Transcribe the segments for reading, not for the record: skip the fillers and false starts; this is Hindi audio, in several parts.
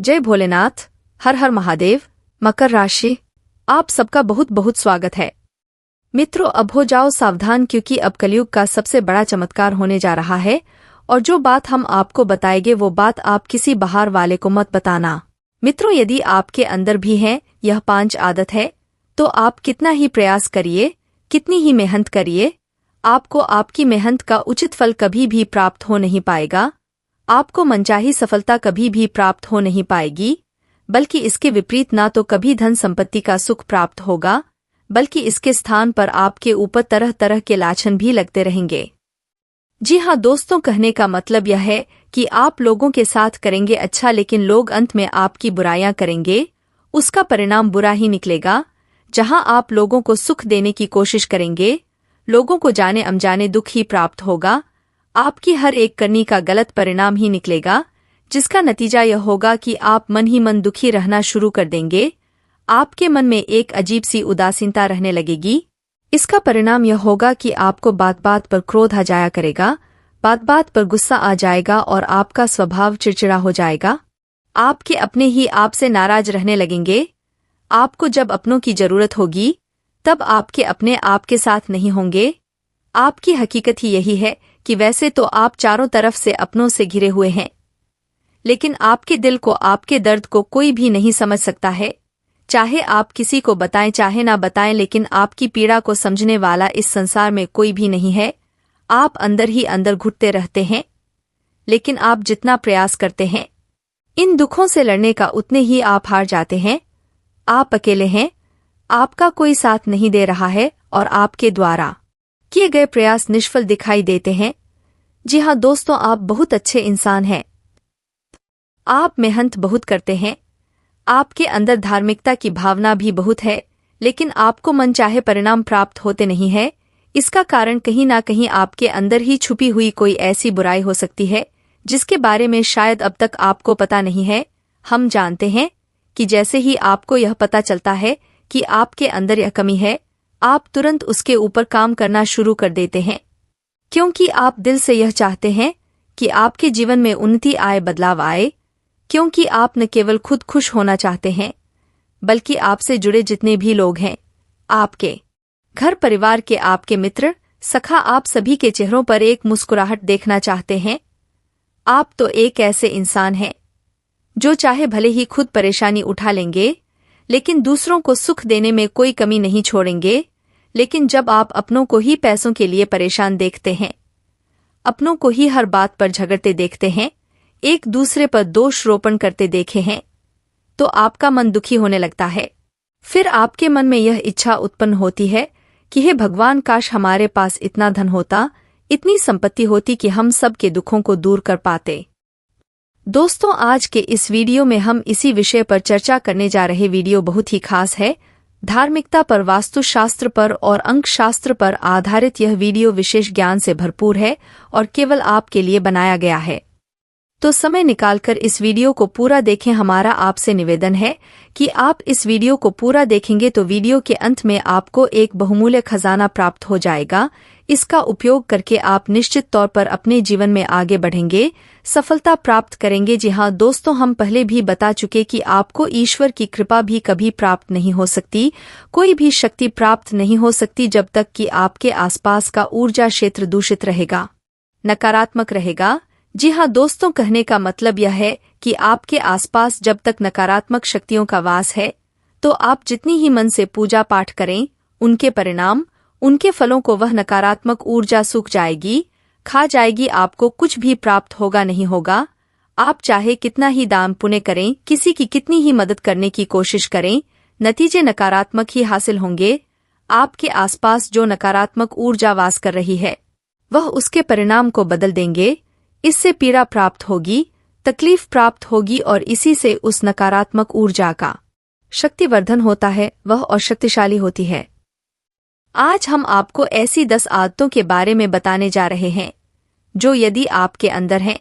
जय भोलेनाथ। हर हर महादेव। मकर राशि, आप सबका बहुत बहुत स्वागत है। मित्रों, अब हो जाओ सावधान, क्योंकि अब कलयुग का सबसे बड़ा चमत्कार होने जा रहा है और जो बात हम आपको बताएंगे वो बात आप किसी बाहर वाले को मत बताना। मित्रों, यदि आपके अंदर भी है यह 5 आदत है तो आप कितना ही प्रयास करिए, कितनी ही मेहनत करिए, आपको आपकी मेहनत का उचित फल कभी भी प्राप्त हो नहीं पाएगा। आपको मनचाही सफलता कभी भी प्राप्त हो नहीं पाएगी, बल्कि इसके विपरीत ना तो कभी धन संपत्ति का सुख प्राप्त होगा, बल्कि इसके स्थान पर आपके ऊपर तरह तरह के लाछन भी लगते रहेंगे। जी हाँ दोस्तों, कहने का मतलब यह है कि आप लोगों के साथ करेंगे अच्छा, लेकिन लोग अंत में आपकी बुराइयां करेंगे, उसका परिणाम बुरा ही निकलेगा। जहां आप लोगों को सुख देने की कोशिश करेंगे, लोगों को जाने अनजाने दुख ही प्राप्त होगा। आपकी हर एक करनी का गलत परिणाम ही निकलेगा, जिसका नतीजा यह होगा कि आप मन ही मन दुखी रहना शुरू कर देंगे। आपके मन में एक अजीब सी उदासीनता रहने लगेगी। इसका परिणाम यह होगा कि आपको बात बात पर क्रोध आ जाया करेगा, बात बात पर गुस्सा आ जाएगा और आपका स्वभाव चिड़चिड़ा हो जाएगा। आपके अपने ही आपसे नाराज रहने लगेंगे। आपको जब अपनों की जरूरत होगी तब आपके अपने आपके साथ नहीं होंगे। आपकी हकीकत ही यही है कि वैसे तो आप चारों तरफ से अपनों से घिरे हुए हैं, लेकिन आपके दिल को, आपके दर्द को कोई भी नहीं समझ सकता है। चाहे आप किसी को बताएं चाहे ना बताएं, लेकिन आपकी पीड़ा को समझने वाला इस संसार में कोई भी नहीं है। आप अंदर ही अंदर घुटते रहते हैं, लेकिन आप जितना प्रयास करते हैं इन दुखों से लड़ने का, उतने ही आप हार जाते हैं। आप अकेले हैं, आपका कोई साथ नहीं दे रहा है और आपके द्वारा किए गए प्रयास निष्फल दिखाई देते हैं। जी हाँ दोस्तों, आप बहुत अच्छे इंसान हैं। आप मेहनत बहुत करते हैं, आपके अंदर धार्मिकता की भावना भी बहुत है, लेकिन आपको मनचाहे परिणाम प्राप्त होते नहीं है। इसका कारण कहीं ना कहीं आपके अंदर ही छुपी हुई कोई ऐसी बुराई हो सकती है जिसके बारे में शायद अब तक आपको पता नहीं है। हम जानते हैं कि जैसे ही आपको यह पता चलता है कि आपके अंदर यह कमी है, आप तुरंत उसके ऊपर काम करना शुरू कर देते हैं, क्योंकि आप दिल से यह चाहते हैं कि आपके जीवन में उन्नति आए, बदलाव आए। क्योंकि आप न केवल खुद खुश होना चाहते हैं, बल्कि आपसे जुड़े जितने भी लोग हैं, आपके घर परिवार के, आपके मित्र, सखा, आप सभी के चेहरों पर एक मुस्कुराहट देखना चाहते हैं। आप तो एक ऐसे इंसान हैं जो चाहे भले ही खुद परेशानी उठा लेंगे, लेकिन दूसरों को सुख देने में कोई कमी नहीं छोड़ेंगे। लेकिन जब आप अपनों को ही पैसों के लिए परेशान देखते हैं, अपनों को ही हर बात पर झगड़ते देखते हैं, एक दूसरे पर दोष रोपण करते देखे हैं, तो आपका मन दुखी होने लगता है। फिर आपके मन में यह इच्छा उत्पन्न होती है कि हे भगवान, काश हमारे पास इतना धन होता, इतनी संपत्ति होती कि हम सब के दुखों को दूर कर पाते। दोस्तों, आज के इस वीडियो में हम इसी विषय पर चर्चा करने जा रहे। वीडियो बहुत ही खास है। धार्मिकता पर, वास्तुशास्त्र पर और अंकशास्त्र पर आधारित यह वीडियो विशेष ज्ञान से भरपूर है और केवल आपके लिए बनाया गया है। तो समय निकालकर इस वीडियो को पूरा देखें। हमारा आपसे निवेदन है कि आप इस वीडियो को पूरा देखेंगे तो वीडियो के अंत में आपको एक बहुमूल्य खजाना प्राप्त हो जाएगा। इसका उपयोग करके आप निश्चित तौर पर अपने जीवन में आगे बढ़ेंगे, सफलता प्राप्त करेंगे। जी हाँ दोस्तों, हम पहले भी बता चुके कि आपको ईश्वर की कृपा भी कभी प्राप्त नहीं हो सकती, कोई भी शक्ति प्राप्त नहीं हो सकती जब तक कि आपके आसपास का ऊर्जा क्षेत्र दूषित रहेगा, नकारात्मक रहेगा। जी हाँ दोस्तों, कहने का मतलब यह है कि आपके आसपास जब तक नकारात्मक शक्तियों का वास है, तो आप जितनी ही मन से पूजा पाठ करें, उनके परिणाम, उनके फलों को वह नकारात्मक ऊर्जा सूख जाएगी, खा जाएगी। आपको कुछ भी प्राप्त होगा नहीं होगा। आप चाहे कितना ही दान पुण्य करें, किसी की कितनी ही मदद करने की कोशिश करें, नतीजे नकारात्मक ही हासिल होंगे। आपके आसपास जो नकारात्मक ऊर्जा वास कर रही है, वह उसके परिणाम को बदल देंगे। इससे पीड़ा प्राप्त होगी, तकलीफ प्राप्त होगी और इसी से उस नकारात्मक ऊर्जा का शक्तिवर्धन होता है, वह और शक्तिशाली होती है। आज हम आपको ऐसी 10 आदतों के बारे में बताने जा रहे हैं जो यदि आपके अंदर हैं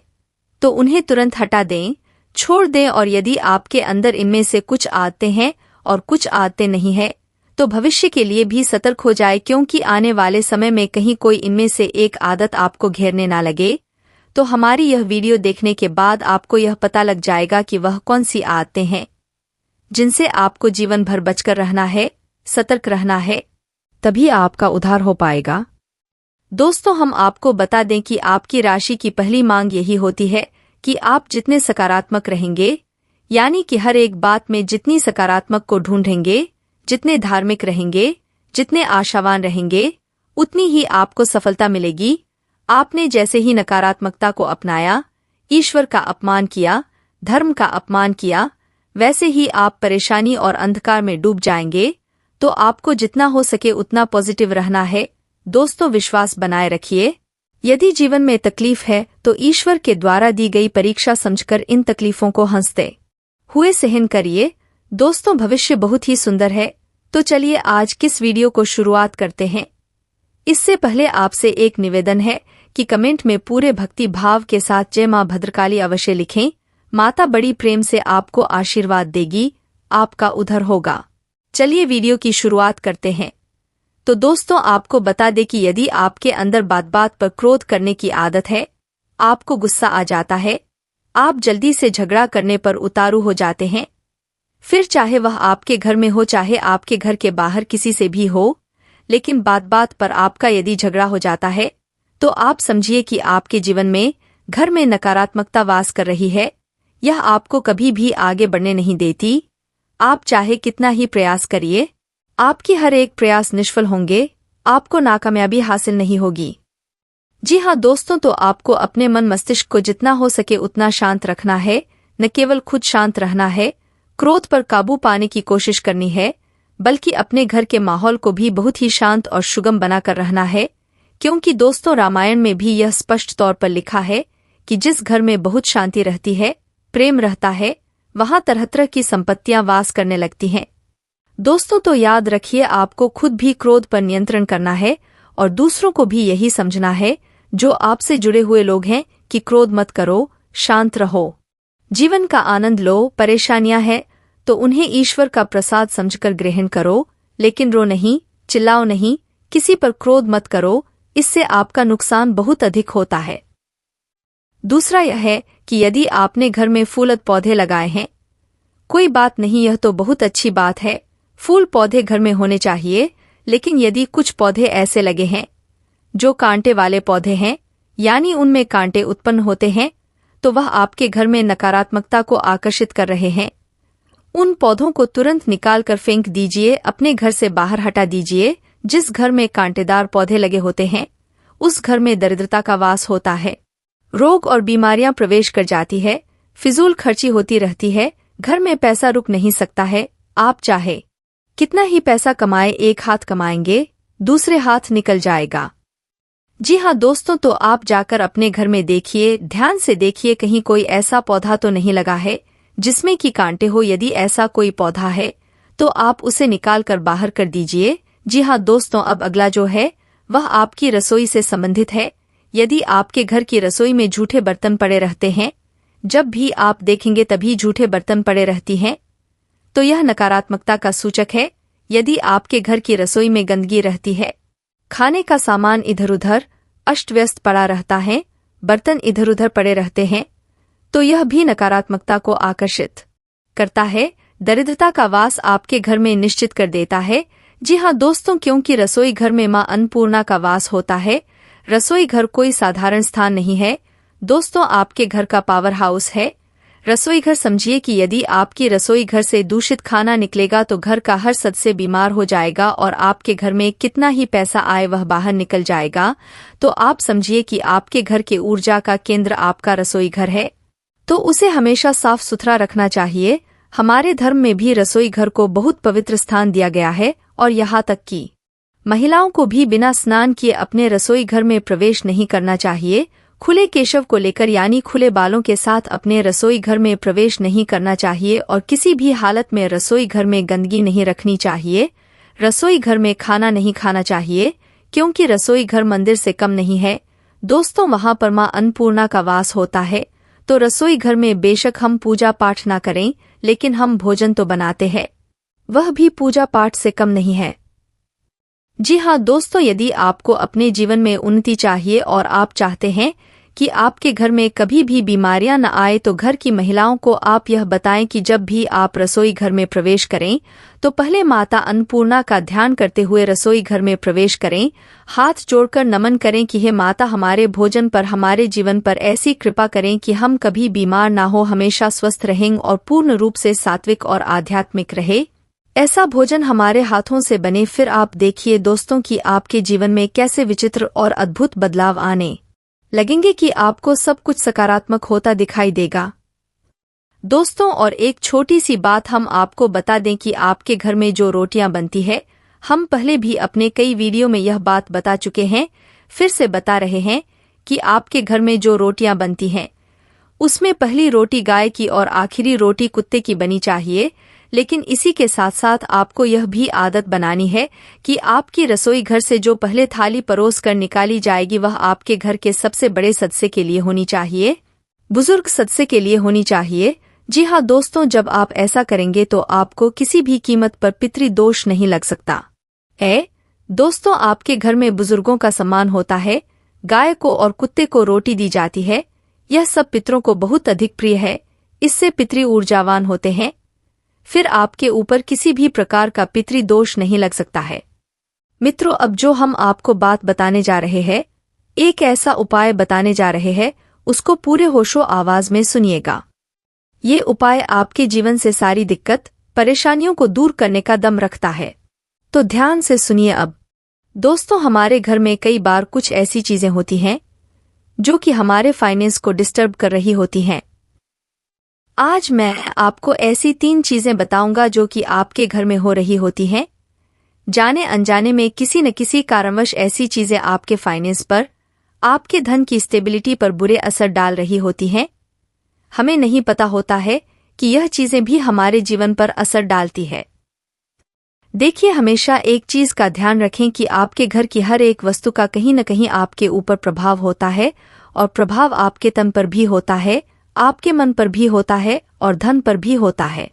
तो उन्हें तुरंत हटा दें, छोड़ दें, और यदि आपके अंदर इनमें से कुछ आदतें हैं और कुछ आदतें नहीं हैं तो भविष्य के लिए भी सतर्क हो जाए, क्योंकि आने वाले समय में कहीं कोई इनमें से एक आदत आपको घेरने ना लगे। तो हमारी यह वीडियो देखने के बाद आपको यह पता लग जाएगा कि वह कौन सी आदतें हैं जिनसे आपको जीवन भर बचकर रहना है, सतर्क रहना है, तभी आपका उद्धार हो पाएगा। दोस्तों, हम आपको बता दें कि आपकी राशि की पहली मांग यही होती है कि आप जितने सकारात्मक रहेंगे, यानी कि हर एक बात में जितनी सकारात्मक को ढूंढेंगे, जितने धार्मिक रहेंगे, जितने आशावान रहेंगे, उतनी ही आपको सफलता मिलेगी। आपने जैसे ही नकारात्मकता को अपनाया, ईश्वर का अपमान किया, धर्म का अपमान किया, वैसे ही आप परेशानी और अंधकार में डूब जाएंगे। तो आपको जितना हो सके उतना पॉजिटिव रहना है। दोस्तों, विश्वास बनाए रखिए। यदि जीवन में तकलीफ है तो ईश्वर के द्वारा दी गई परीक्षा समझकर इन तकलीफों को हंसते हुए सहन करिए। दोस्तों, भविष्य बहुत ही सुंदर है। तो चलिए आज किस वीडियो को शुरुआत करते हैं। इससे पहले आपसे एक निवेदन है कि कमेंट में पूरे भक्ति भाव के साथ जय मां भद्रकाली अवश्य लिखें। माता बड़ी प्रेम से आपको आशीर्वाद देगी, आपका उद्धार होगा। चलिए वीडियो की शुरुआत करते हैं। तो दोस्तों, आपको बता दें कि यदि आपके अंदर बात बात पर क्रोध करने की आदत है, आपको गुस्सा आ जाता है, आप जल्दी से झगड़ा करने पर उतारू हो जाते हैं, फिर चाहे वह आपके घर में हो चाहे आपके घर के बाहर किसी से भी हो, लेकिन बात बात पर आपका यदि झगड़ा हो जाता है, तो आप समझिए कि आपके जीवन में घर में नकारात्मकता वास कर रही है। यह आपको कभी भी आगे बढ़ने नहीं देती। आप चाहे कितना ही प्रयास करिए, आपकी हर एक प्रयास निष्फल होंगे, आपको नाकामयाबी हासिल नहीं होगी। जी हाँ दोस्तों, तो आपको अपने मन मस्तिष्क को जितना हो सके उतना शांत रखना है। न केवल खुद शांत रहना है, क्रोध पर काबू पाने की कोशिश करनी है, बल्कि अपने घर के माहौल को भी बहुत ही शांत और सुगम बनाकर रहना है। क्योंकि दोस्तों, रामायण में भी यह स्पष्ट तौर पर लिखा है कि जिस घर में बहुत शांति रहती है, प्रेम रहता है, वहां तरह तरह की संपत्तियां वास करने लगती हैं। दोस्तों, तो याद रखिए, आपको खुद भी क्रोध पर नियंत्रण करना है और दूसरों को भी यही समझना है, जो आपसे जुड़े हुए लोग हैं, कि क्रोध मत करो, शांत रहो, जीवन का आनंद लो। परेशानियां हैं तो उन्हें ईश्वर का प्रसाद समझकर ग्रहण करो, लेकिन रो नहीं, चिल्लाओ नहीं, किसी पर क्रोध मत करो, इससे आपका नुकसान बहुत अधिक होता है। दूसरा यह है कि यदि आपने घर में फूलद पौधे लगाए हैं, कोई बात नहीं, यह तो बहुत अच्छी बात है, फूल पौधे घर में होने चाहिए। लेकिन यदि कुछ पौधे ऐसे लगे हैं जो कांटे वाले पौधे हैं, यानी उनमें कांटे उत्पन्न होते हैं, तो वह आपके घर में नकारात्मकता को आकर्षित कर रहे हैं। उन पौधों को तुरंत निकाल कर फेंक दीजिए, अपने घर से बाहर हटा दीजिए। जिस घर में कांटेदार पौधे लगे होते हैं, उस घर में दरिद्रता का वास होता है, रोग और बीमारियां प्रवेश कर जाती है, फिजूल खर्ची होती रहती है, घर में पैसा रुक नहीं सकता है। आप चाहे कितना ही पैसा कमाए, एक हाथ कमाएंगे, दूसरे हाथ निकल जाएगा। जी हाँ दोस्तों, तो आप जाकर अपने घर में देखिए, ध्यान से देखिए, कहीं कोई ऐसा पौधा तो नहीं लगा है जिसमें कि कांटे हो। यदि ऐसा कोई पौधा है तो आप उसे निकाल कर बाहर कर दीजिए। जी हाँ दोस्तों, अब अगला जो है वह आपकी रसोई से संबंधित है। यदि आपके घर की रसोई में जूठे बर्तन पड़े रहते हैं, जब भी आप देखेंगे तभी जूठे बर्तन पड़े रहती हैं, तो यह नकारात्मकता का सूचक है। यदि आपके घर की रसोई में गंदगी रहती है, खाने का सामान इधर उधर अस्त व्यस्त पड़ा रहता है, बर्तन इधर उधर पड़े रहते हैं, तो यह भी नकारात्मकता को आकर्षित करता है, दरिद्रता का वास आपके घर में निश्चित कर देता है। जी हाँ दोस्तों, क्योंकि रसोई घर में मां अन्नपूर्णा का वास होता है। रसोई घर कोई साधारण स्थान नहीं है दोस्तों, आपके घर का पावर हाउस है। रसोई घर समझिए कि यदि आपकी रसोई घर से दूषित खाना निकलेगा तो घर का हर सदस्य बीमार हो जाएगा और आपके घर में कितना ही पैसा आए वह बाहर निकल जाएगा। तो आप समझिए कि आपके घर के ऊर्जा का केंद्र आपका रसोई घर है, तो उसे हमेशा साफ सुथरा रखना चाहिए। हमारे धर्म में भी रसोई घर को बहुत पवित्र स्थान दिया गया है और यहाँ तक कि महिलाओं को भी बिना स्नान किए अपने रसोई घर में प्रवेश नहीं करना चाहिए। खुले केशव को लेकर यानी खुले बालों के साथ अपने रसोई घर में प्रवेश नहीं करना चाहिए और किसी भी हालत में रसोई घर में गंदगी नहीं रखनी चाहिए। रसोई घर में खाना नहीं खाना चाहिए, क्योंकि रसोई घर मंदिर से कम नहीं है दोस्तों, वहां पर मां अन्नपूर्णा का वास होता है। तो रसोई घर में बेशक हम पूजा पाठ ना करें, लेकिन हम भोजन तो बनाते हैं, वह भी पूजा पाठ से कम नहीं है। जी हाँ दोस्तों, यदि आपको अपने जीवन में उन्नति चाहिए और आप चाहते हैं कि आपके घर में कभी भी बीमारियां न आए, तो घर की महिलाओं को आप यह बताएं कि जब भी आप रसोई घर में प्रवेश करें तो पहले माता अन्नपूर्णा का ध्यान करते हुए रसोई घर में प्रवेश करें, हाथ जोड़कर नमन करें कि हे माता, हमारे भोजन पर, हमारे जीवन पर ऐसी कृपा करें कि हम कभी बीमार ना हो, हमेशा स्वस्थ रहें और पूर्ण रूप से सात्विक और आध्यात्मिक रहे। ऐसा भोजन हमारे हाथों से बने। फिर आप देखिए दोस्तों कि आपके जीवन में कैसे विचित्र और अद्भुत बदलाव आने लगेंगे कि आपको सब कुछ सकारात्मक होता दिखाई देगा। दोस्तों, और एक छोटी सी बात हम आपको बता दें कि आपके घर में जो रोटियां बनती है, हम पहले भी अपने कई वीडियो में यह बात बता चुके हैं, फिर से बता रहे हैं कि आपके घर में जो रोटियां बनती हैं उसमें पहली रोटी गाय की और आखिरी रोटी कुत्ते की बनी चाहिए। लेकिन इसी के साथ साथ आपको यह भी आदत बनानी है कि आपकी रसोई घर से जो पहले थाली परोस कर निकाली जाएगी वह आपके घर के सबसे बड़े सदस्य के लिए होनी चाहिए, बुजुर्ग सदस्य के लिए होनी चाहिए। जी हाँ दोस्तों, जब आप ऐसा करेंगे तो आपको किसी भी कीमत पर पितृदोष नहीं लग सकता। दोस्तों, आपके घर में बुजुर्गों का सम्मान होता है, गाय को और कुत्ते को रोटी दी जाती है। यह सब पितरों को बहुत अधिक प्रिय है, इससे पितृ ऊर्जावान होते हैं। फिर आपके ऊपर किसी भी प्रकार का पितृदोष नहीं लग सकता है। मित्रों, अब जो हम आपको बात बताने जा रहे हैं, एक ऐसा उपाय बताने जा रहे हैं, उसको पूरे होशो आवाज में सुनिएगा। ये उपाय आपके जीवन से सारी दिक्कत परेशानियों को दूर करने का दम रखता है, तो ध्यान से सुनिए। अब दोस्तों, हमारे घर में कई बार कुछ ऐसी चीजें होती हैं जो कि हमारे फाइनेंस को डिस्टर्ब कर रही होती हैं। आज मैं आपको ऐसी 3 चीजें बताऊंगा जो कि आपके घर में हो रही होती हैं। जाने अनजाने में किसी न किसी कारणवश ऐसी चीजें आपके फाइनेंस पर, आपके धन की स्टेबिलिटी पर बुरे असर डाल रही होती हैं। हमें नहीं पता होता है कि यह चीजें भी हमारे जीवन पर असर डालती है। देखिए, हमेशा एक चीज का ध्यान रखें कि आपके घर की हर एक वस्तु का कहीं न कहीं आपके ऊपर प्रभाव होता है, और प्रभाव आपके तन पर भी होता है, आपके मन पर भी होता है और धन पर भी होता है।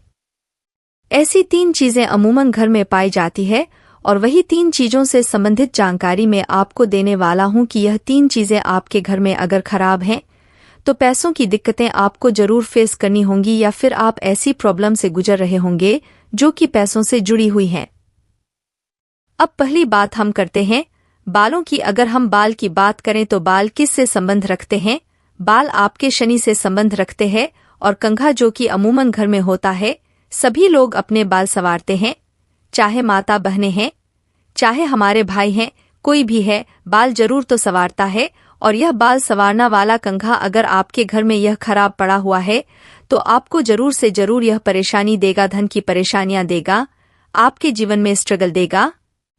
ऐसी 3 चीजें अमूमन घर में पाई जाती है, और वही 3 चीजों से संबंधित जानकारी मैं आपको देने वाला हूं कि यह 3 चीजें आपके घर में अगर खराब हैं तो पैसों की दिक्कतें आपको जरूर फेस करनी होंगी, या फिर आप ऐसी प्रॉब्लम से गुजर रहे होंगे जो कि पैसों से जुड़ी हुई हैं। अब पहली बात हम करते हैं बालों की। अगर हम बाल की बात करें तो बाल किस से संबंध रखते हैं? बाल आपके शनि से संबंध रखते हैं, और कंघा जो कि अमूमन घर में होता है, सभी लोग अपने बाल संवारते हैं, चाहे माता बहनें हैं, चाहे हमारे भाई हैं, कोई भी है, बाल जरूर तो संवारता है। और यह बाल संवारना वाला कंघा अगर आपके घर में यह खराब पड़ा हुआ है तो आपको जरूर से जरूर यह परेशानी देगा, धन की परेशानियां देगा, आपके जीवन में स्ट्रगल देगा।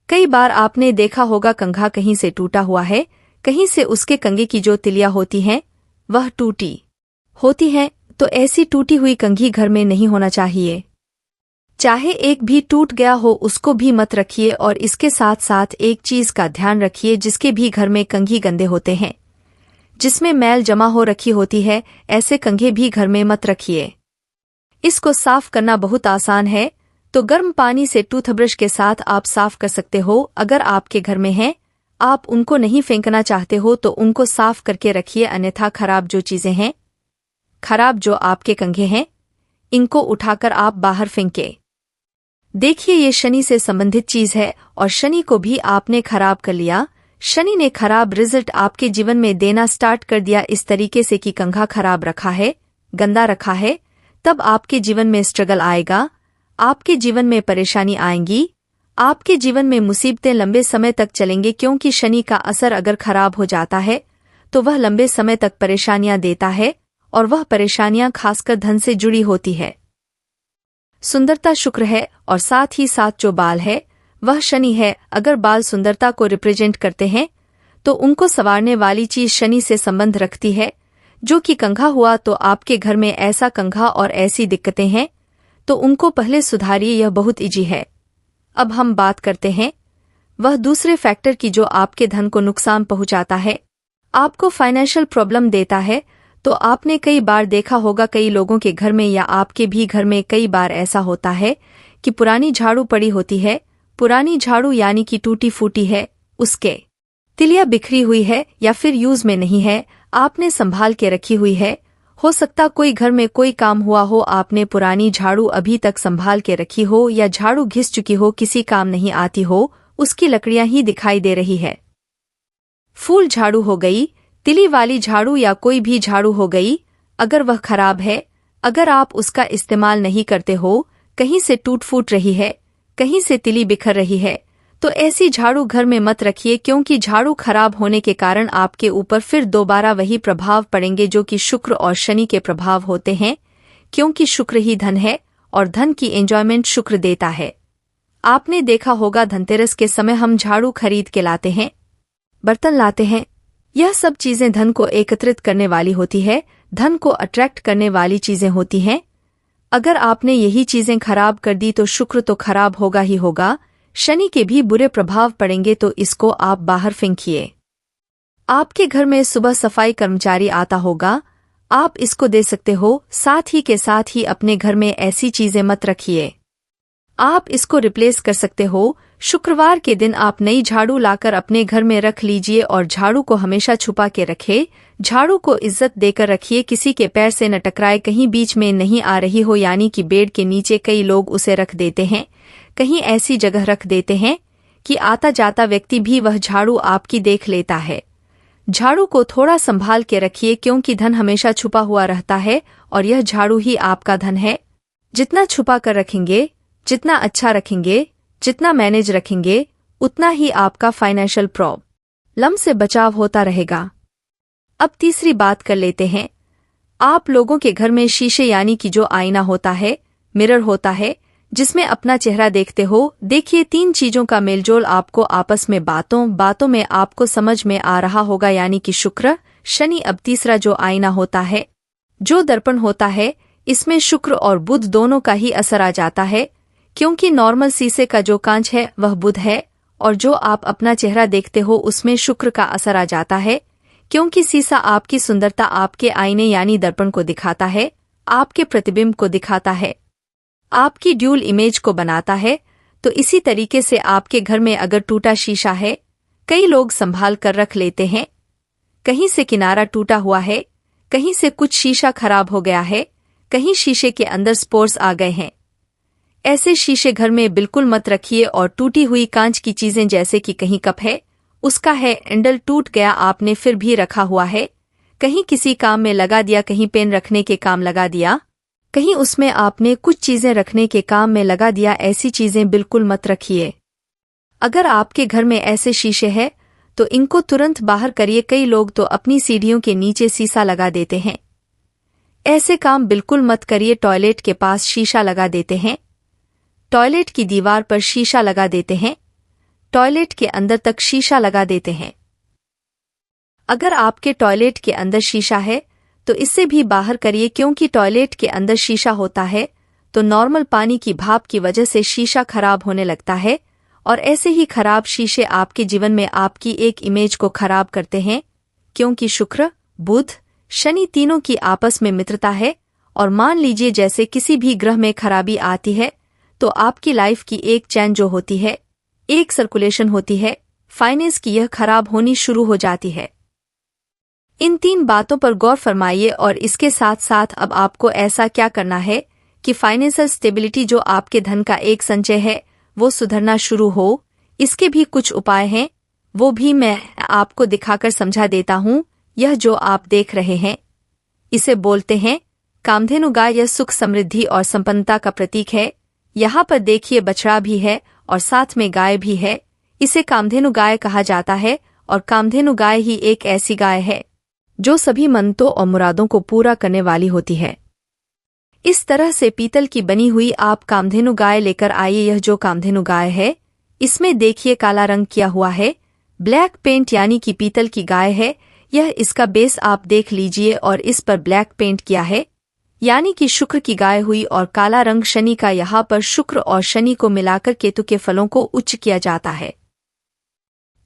कई बार आपने देखा होगा कंघा कहीं से टूटा हुआ है, कहीं से उसके कंघे की जो तिलियां होती हैं वह टूटी होती हैं, तो ऐसी टूटी हुई कंघी घर में नहीं होना चाहिए। चाहे एक भी टूट गया हो उसको भी मत रखिए, और इसके साथ साथ एक चीज का ध्यान रखिए, जिसके भी घर में कंघी गंदे होते हैं, जिसमें मैल जमा हो रखी होती है, ऐसे कंघे भी घर में मत रखिए। इसको साफ करना बहुत आसान है, तो गर्म पानी से टूथब्रश के साथ आप साफ कर सकते हो। अगर आपके घर में हैं, आप उनको नहीं फेंकना चाहते हो तो उनको साफ करके रखिए, अन्यथा खराब जो चीजें हैं, खराब जो आपके कंघे हैं, इनको उठाकर आप बाहर फेंके। देखिए, ये शनि से संबंधित चीज है, और शनि को भी आपने खराब कर लिया। शनि ने खराब रिजल्ट आपके जीवन में देना स्टार्ट कर दिया, इस तरीके से कि कंघा खराब रखा है, गंदा रखा है, तब आपके जीवन में स्ट्रगल आएगा, आपके जीवन में परेशानी आएंगी, आपके जीवन में मुसीबतें लंबे समय तक चलेंगे, क्योंकि शनि का असर अगर खराब हो जाता है तो वह लंबे समय तक परेशानियां देता है, और वह परेशानियां खासकर धन से जुड़ी होती है। सुंदरता शुक्र है, और साथ ही साथ जो बाल है वह शनि है। अगर बाल सुंदरता को रिप्रेजेंट करते हैं तो उनको संवारने वाली चीज शनि से संबंध रखती है, जो कि कंघा हुआ। तो आपके घर में ऐसा कंघा और ऐसी दिक्कतें हैं तो उनको पहले सुधारिए, यह बहुत इजी है। अब हम बात करते हैं वह दूसरे फैक्टर की जो आपके धन को नुकसान पहुंचाता है, आपको फाइनेंशियल प्रॉब्लम देता है। तो आपने कई बार देखा होगा कई लोगों के घर में या आपके भी घर में कई बार ऐसा होता है कि पुरानी झाड़ू पड़ी होती है, पुरानी झाड़ू यानी कि टूटी फूटी है, उसके तिलिया बिखरी हुई है या फिर यूज में नहीं है। आपने संभाल के रखी हुई है। हो सकता कोई घर में कोई काम हुआ हो, आपने पुरानी झाड़ू अभी तक संभाल के रखी हो, या झाड़ू घिस चुकी हो, किसी काम नहीं आती हो, उसकी लकड़ियां ही दिखाई दे रही है। फूल झाड़ू हो गई, तिली वाली झाड़ू या कोई भी झाड़ू हो गई। अगर वह खराब है, अगर आप उसका इस्तेमाल नहीं करते हो, कहीं से टूट फूट रही है, कहीं से तिली बिखर रही है, तो ऐसी झाड़ू घर में मत रखिए, क्योंकि झाड़ू खराब होने के कारण आपके ऊपर फिर दोबारा वही प्रभाव पड़ेंगे जो कि शुक्र और शनि के प्रभाव होते हैं, क्योंकि शुक्र ही धन है और धन की एंजॉयमेंट शुक्र देता है। आपने देखा होगा धनतेरस के समय हम झाड़ू खरीद के लाते हैं, बर्तन लाते हैं। यह सब चीजें धन को एकत्रित करने वाली होती है, धन को अट्रैक्ट करने वाली चीजें होती हैं। अगर आपने यही चीजें खराब कर दी तो शुक्र तो खराब होगा ही होगा, शनि के भी बुरे प्रभाव पड़ेंगे, तो इसको आप बाहर फेंकिए। आपके घर में सुबह सफाई कर्मचारी आता होगा, आप इसको दे सकते हो। साथ ही के साथ ही अपने घर में ऐसी चीजें मत रखिए, आप इसको रिप्लेस कर सकते हो। शुक्रवार के दिन आप नई झाड़ू लाकर अपने घर में रख लीजिए और झाड़ू को हमेशा छुपा के रखे। झाड़ू को इज्जत देकर रखिए, किसी के पैर से न टकराए, कहीं बीच में नहीं आ रही हो, यानी कि बेड के नीचे कई लोग उसे रख देते हैं, कहीं ऐसी जगह रख देते हैं कि आता जाता व्यक्ति भी वह झाड़ू आपकी देख लेता है। झाड़ू को थोड़ा संभाल के रखिए, क्योंकि धन हमेशा छुपा हुआ रहता है और यह झाड़ू ही आपका धन है। जितना छुपा कर रखेंगे, जितना अच्छा रखेंगे, जितना मैनेज रखेंगे, उतना ही आपका फाइनेंशियल प्रॉब्लम से बचाव होता रहेगा। अब तीसरी बात कर लेते हैं। आप लोगों के घर में शीशे यानी कि जो आईना होता है, मिरर होता है, जिसमें अपना चेहरा देखते हो। देखिए, 3 चीजों का मेलजोल आपको आपस में बातों में आपको समझ में आ रहा होगा, यानी कि शुक्र, शनि। अब तीसरा जो आईना होता है, जो दर्पण होता है, इसमें शुक्र और बुध दोनों का ही असर आ जाता है, क्योंकि नॉर्मल शीशे का जो कांच है वह बुध है, और जो आप अपना चेहरा देखते हो उसमें शुक्र का असर आ जाता है, क्योंकि शीशा आपकी सुंदरता, आपके आईने यानी दर्पण को दिखाता है, आपके प्रतिबिंब को दिखाता है, आपकी ड्यूल इमेज को बनाता है। तो इसी तरीके से आपके घर में अगर टूटा शीशा है, कई लोग संभाल कर रख लेते हैं, कहीं से किनारा टूटा हुआ है, कहीं से कुछ शीशा खराब हो गया है, कहीं शीशे के अंदर स्पोर्स आ गए हैं। ऐसे शीशे घर में बिल्कुल मत रखिए। और टूटी हुई कांच की चीजें, जैसे कि कहीं कप है, उसका है हैंडल टूट गया, आपने फिर भी रखा हुआ है, कहीं किसी काम में लगा दिया, कहीं पेन रखने के काम लगा दिया, कहीं उसमें आपने कुछ चीजें रखने के काम में लगा दिया, ऐसी चीजें बिल्कुल मत रखिए। अगर आपके घर में ऐसे शीशे हैं तो इनको तुरंत बाहर करिए। कई लोग तो अपनी सीढ़ियों के नीचे शीशा लगा देते हैं, ऐसे काम बिल्कुल मत करिए। टॉयलेट के पास शीशा लगा देते हैं, टॉयलेट की दीवार पर शीशा लगा देते हैं, टॉयलेट के अंदर तक शीशा लगा देते हैं। अगर आपके टॉयलेट के अंदर शीशा है तो इससे भी बाहर करिए, क्योंकि टॉयलेट के अंदर शीशा होता है तो नॉर्मल पानी की भाप की वजह से शीशा खराब होने लगता है, और ऐसे ही खराब शीशे आपके जीवन में आपकी एक इमेज को खराब करते हैं, क्योंकि शुक्र, बुध, शनि तीनों की आपस में मित्रता है। और मान लीजिए जैसे किसी भी ग्रह में खराबी आती है तो आपकी लाइफ की एक चैन जो होती है, एक सर्कुलेशन होती है, फाइनेंस की, यह खराब होनी शुरू हो जाती है। इन 3 बातों पर गौर फरमाइए। और इसके साथ साथ अब आपको ऐसा क्या करना है कि फाइनेंशियल स्टेबिलिटी, जो आपके धन का एक संचय है, वो सुधरना शुरू हो। इसके भी कुछ उपाय हैं, वो भी मैं आपको दिखाकर समझा देता हूँ। यह जो आप देख रहे हैं, इसे बोलते हैं कामधेनु गाय। यह सुख, समृद्धि और संपन्नता का प्रतीक है। यहाँ पर देखिए, बछड़ा भी है और साथ में गाय भी है। इसे कामधेनु गाय कहा जाता है, और कामधेनु गाय ही एक ऐसी गाय है जो सभी मन्नतों और मुरादों को पूरा करने वाली होती है। इस तरह से पीतल की बनी हुई आप कामधेनु गाय लेकर आइए। यह जो कामधेनु गाय है, इसमें देखिए काला रंग किया हुआ है, ब्लैक पेंट, यानी कि पीतल की गाय है। यह इसका बेस आप देख लीजिए, और इस पर ब्लैक पेंट किया है, यानी कि शुक्र की गाय हुई। और काला रंग शनि का, यहाँ पर शुक्र और शनि को मिलाकर केतु के फलों को उच्च किया जाता है।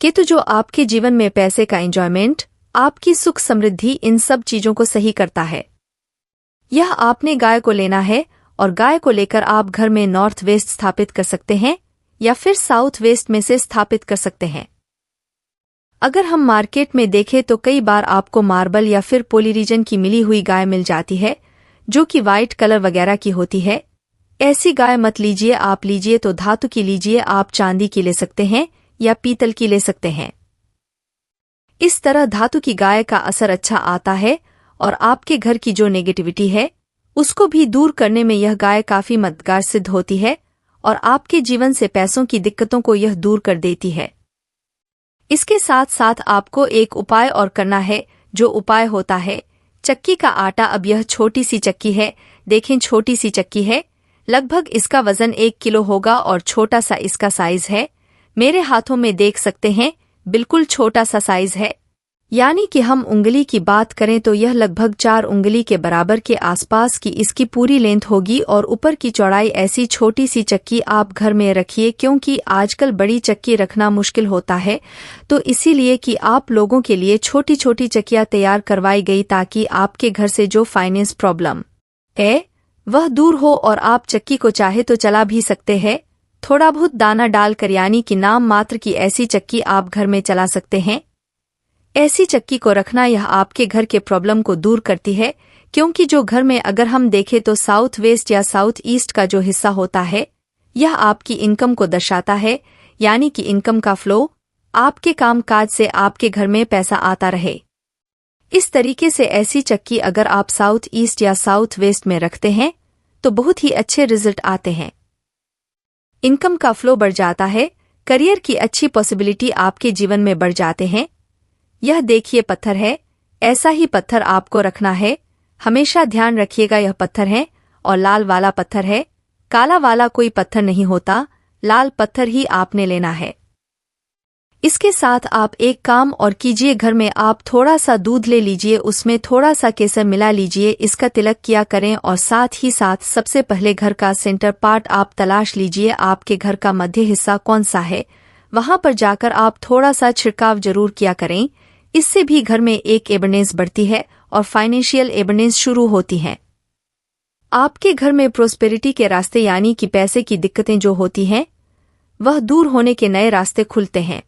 केतु जो आपके जीवन में पैसे का एंजॉयमेंट, आपकी सुख समृद्धि, इन सब चीजों को सही करता है। यह आपने गाय को लेना है, और गाय को लेकर आप घर में नॉर्थ वेस्ट स्थापित कर सकते हैं या फिर साउथ वेस्ट में से स्थापित कर सकते हैं। अगर हम मार्केट में देखें तो कई बार आपको मार्बल या फिर पॉलीरीजन की मिली हुई गाय मिल जाती है, जो कि वाइट कलर वगैरह की होती है। ऐसी गाय मत लीजिए। आप लीजिए तो धातु की लीजिए। आप चांदी की ले सकते हैं या पीतल की ले सकते हैं। इस तरह धातु की गाय का असर अच्छा आता है और आपके घर की जो नेगेटिविटी है उसको भी दूर करने में यह गाय काफी मददगार सिद्ध होती है और आपके जीवन से पैसों की दिक्कतों को यह दूर कर देती है। इसके साथ साथ आपको एक उपाय और करना है, जो उपाय होता है चक्की का आटा। अब यह छोटी सी चक्की है, देखें छोटी सी चक्की है, लगभग इसका वजन 1 किलो होगा और छोटा सा इसका साइज है। मेरे हाथों में देख सकते हैं, बिल्कुल छोटा सा साइज है। यानी कि हम उंगली की बात करें तो यह लगभग 4 उंगली के बराबर के आसपास की इसकी पूरी लेंथ होगी और ऊपर की चौड़ाई। ऐसी छोटी सी चक्की आप घर में रखिए, क्योंकि आजकल बड़ी चक्की रखना मुश्किल होता है, तो इसीलिए कि आप लोगों के लिए छोटी छोटी चक्कियां तैयार करवाई गई ताकि आपके घर से जो फाइनेंस प्रॉब्लम है वह दूर हो और आप चक्की को चाहे तो चला भी सकते हैं। थोड़ा बहुत दाना डालकर, यानी कि नाम मात्र की ऐसी चक्की आप घर में चला सकते हैं। ऐसी चक्की को रखना यह आपके घर के प्रॉब्लम को दूर करती है, क्योंकि जो घर में अगर हम देखें तो साउथ वेस्ट या साउथ ईस्ट का जो हिस्सा होता है यह आपकी इनकम को दर्शाता है, यानी कि इनकम का फ्लो, आपके काम काज से आपके घर में पैसा आता रहे। इस तरीके से ऐसी चक्की अगर आप साउथ ईस्ट या साउथ वेस्ट में रखते हैं तो बहुत ही अच्छे रिजल्ट आते हैं। इनकम का फ्लो बढ़ जाता है, करियर की अच्छी पॉसिबिलिटी आपके जीवन में बढ़ जाते हैं। यह देखिए पत्थर है, ऐसा ही पत्थर आपको रखना है। हमेशा ध्यान रखिएगा यह पत्थर है और लाल वाला पत्थर है, काला वाला कोई पत्थर नहीं होता, लाल पत्थर ही आपने लेना है। इसके साथ आप एक काम और कीजिए, घर में आप थोड़ा सा दूध ले लीजिए, उसमें थोड़ा सा केसर मिला लीजिए, इसका तिलक किया करें और साथ ही साथ सबसे पहले घर का सेंटर पार्ट आप तलाश लीजिए। आपके घर का मध्य हिस्सा कौन सा है, वहां पर जाकर आप थोड़ा सा छिड़काव जरूर किया करें। इससे भी घर में एक एबंडेंस बढ़ती है और फाइनेंशियल एबंडेंस शुरू होती है। आपके घर में प्रोस्पेरिटी के रास्ते, यानी कि पैसे की दिक्कतें जो होती हैं वह दूर होने के नए रास्ते खुलते हैं।